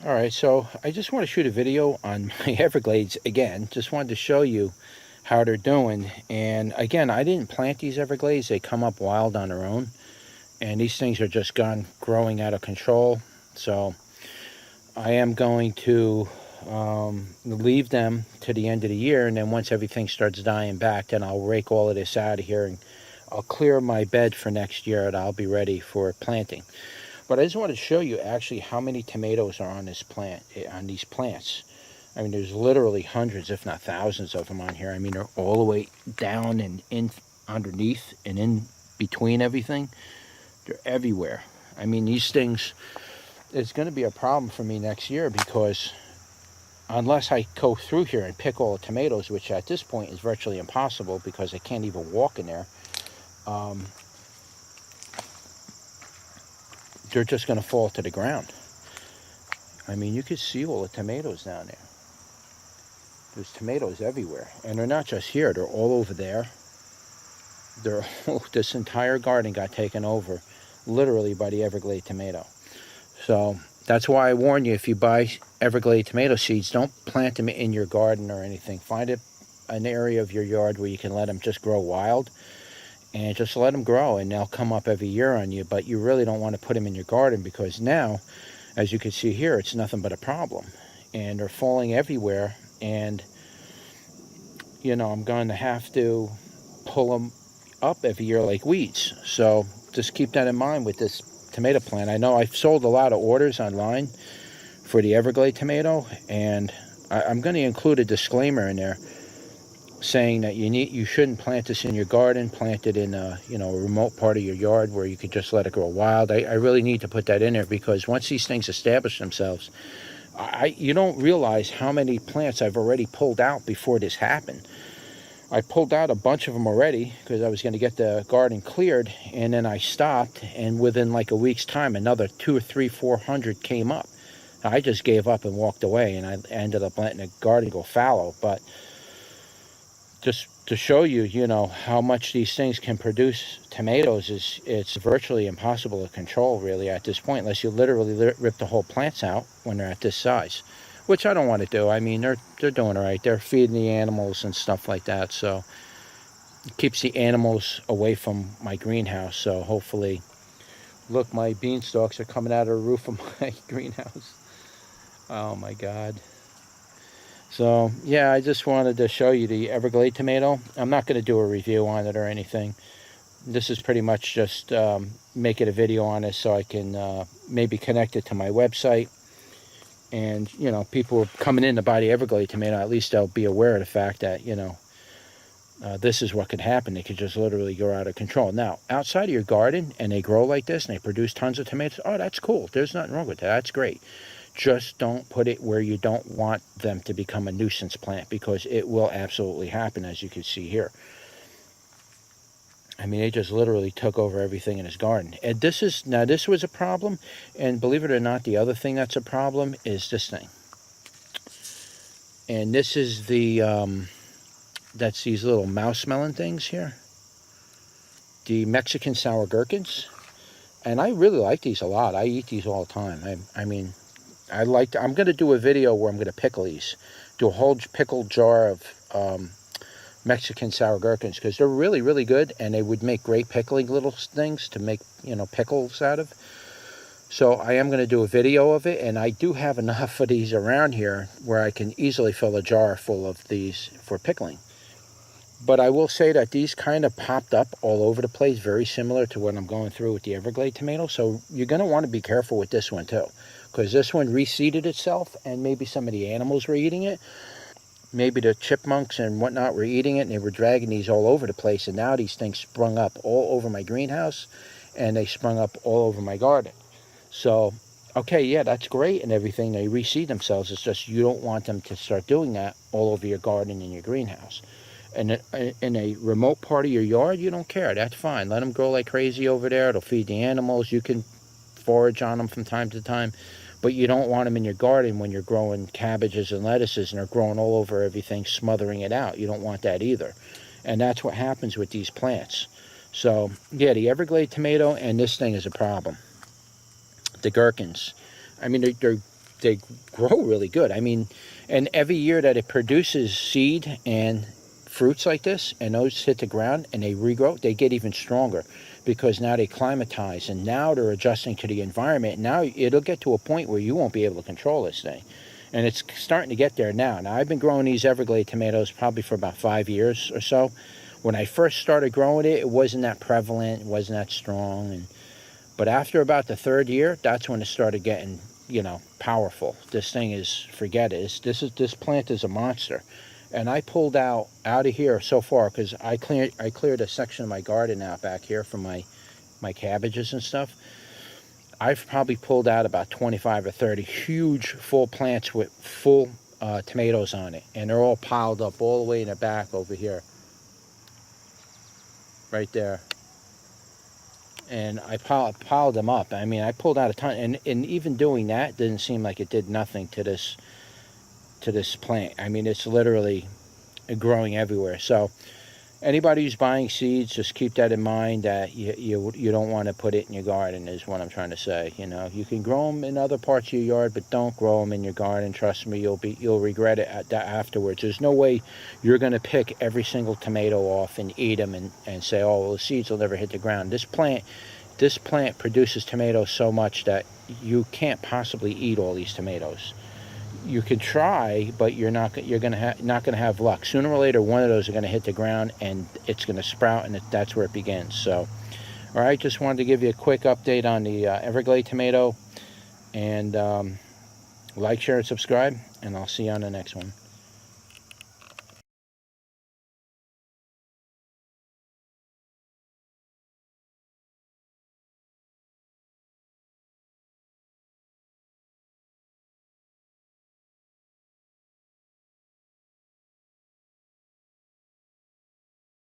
Alright, so I just want to shoot a video on my Everglades again. Just wanted to show you how they're doing. And again, I didn't plant these Everglades. They come up wild on their own. And these things are just growing out of control. So I am going to leave them to the end of the year. And then once everything starts dying back, then I'll rake all of this out of here. And I'll clear my bed for next year. And I'll be ready for planting. But I just wanted to show you actually how many tomatoes are on this plant, on these plants. I mean, there's literally hundreds, if not thousands of them on here. I mean, they're all the way down and in underneath and in between everything. They're everywhere. I mean, these things, it's going to be a problem for me next year because unless I go through here and pick all the tomatoes, which at this point is virtually impossible because I can't even walk in there, they're just going to fall to the ground. I mean, you could see all the tomatoes down there. There's tomatoes everywhere. And they're not just here. They're all over there. This entire garden got taken over, literally, by the Everglade tomato. So that's why I warn you, if you buy Everglade tomato seeds, don't plant them in your garden or anything. Find an area of your yard where you can let them just grow wild. And just let them grow, and they'll come up every year on you. But you really don't want to put them in your garden because now, as you can see here, it's nothing but a problem. And they're falling everywhere. And, you know, I'm going to have to pull them up every year like weeds. So just keep that in mind with this tomato plant. I know I've sold a lot of orders online for the Everglade tomato. And I'm going to include a disclaimer in there saying that you shouldn't plant this in your garden. Plant it in a remote part of your yard where you could just let it grow wild. I really need to put that in there because once these things establish themselves, you don't realize how many plants I've already pulled out before this happened. I pulled out a bunch of them already because I was going to get the garden cleared, and then I stopped, and within like a week's time another 200 or 300, 400 came up. I just gave up and walked away, and I ended up letting the garden go fallow. But just to show you, how much these things can produce tomatoes, it's virtually impossible to control, really, at this point, unless you literally rip the whole plants out when they're at this size, which I don't want to do. I mean, they're doing all right. They're feeding the animals and stuff like that, so it keeps the animals away from my greenhouse. So hopefully, look, my beanstalks are coming out of the roof of my greenhouse. Oh, my God. So, yeah, I just wanted to show you the Everglade tomato. I'm not going to do a review on it or anything. This is pretty much just making a video on this so I can maybe connect it to my website. And, people coming in to buy the Everglade tomato, at least they'll be aware of the fact that, this is what could happen. They could just literally go out of control. Now, outside of your garden, and they grow like this, and they produce tons of tomatoes, oh, that's cool. There's nothing wrong with that. That's great. Just don't put it where you don't want them to become a nuisance plant, because it will absolutely happen, as you can see here. I mean, they just literally took over everything in his garden. And this was a problem, and believe it or not, the other thing that's a problem is this thing. And this is that's these little mouse melon things here. The Mexican sour gherkins. And I really like these a lot. I eat these all the time. I mean, I'm going to do a video where I'm going to pickle these. Do a whole pickled jar of Mexican sour gherkins, because they're really, really good, and they would make great pickling little things to make, pickles out of. So I am going to do a video of it, and I do have enough of these around here where I can easily fill a jar full of these for pickling. But I will say that these kind of popped up all over the place, very similar to what I'm going through with the Everglade tomato. So you're going to want to be careful with this one too, because this one reseeded itself, and maybe some of the animals were eating it. Maybe the chipmunks and whatnot were eating it, and they were dragging these all over the place. And now these things sprung up all over my greenhouse, and they sprung up all over my garden. So, okay, yeah, that's great and everything. They reseed themselves. It's just you don't want them to start doing that all over your garden and your greenhouse. And in a remote part of your yard, you don't care. That's fine. Let them grow like crazy over there. It'll feed the animals. You can forage on them from time to time. But you don't want them in your garden when you're growing cabbages and lettuces and they're growing all over everything, smothering it out. You don't want that either. And that's what happens with these plants. So, yeah, the Everglade tomato and this thing is a problem. The gherkins. I mean, they're they grow really good. I mean, and every year that it produces seed and fruits like this, and those hit the ground and they regrow, they get even stronger, because now they climatize and now they're adjusting to the environment. Now it'll get to a point where you won't be able to control this thing. And it's starting to get there now. Now, I've been growing these Everglade tomatoes probably for about 5 years or so. When I first started growing it, it wasn't that prevalent, it wasn't that strong. But after about the 3rd year, that's when it started getting, powerful. This thing is, forget it. This plant is a monster. And I pulled out of here so far, because I cleared a section of my garden out back here from my cabbages and stuff. I've probably pulled out about 25 or 30 huge full plants with full tomatoes on it. And they're all piled up all the way in the back over here. Right there. And I piled them up. I mean, I pulled out a ton. And even doing that didn't seem like it did nothing to this plant. I mean, it's literally growing everywhere. So anybody who's buying seeds, just keep that in mind, that you don't want to put it in your garden, is what I'm trying to say. You can grow them in other parts of your yard, but don't grow them in your garden. Trust me, you'll regret it afterwards. There's no way you're going to pick every single tomato off and eat them and say, oh, well, the seeds will never hit the ground. This plant produces tomatoes so much that you can't possibly eat all these tomatoes. You can try, but you're not going to have luck. Sooner or later, one of those are going to hit the ground and it's going to sprout, and that's where it begins. So, all right, just wanted to give you a quick update on the Everglade tomato. And like, share, and subscribe, and I'll see you on the next one.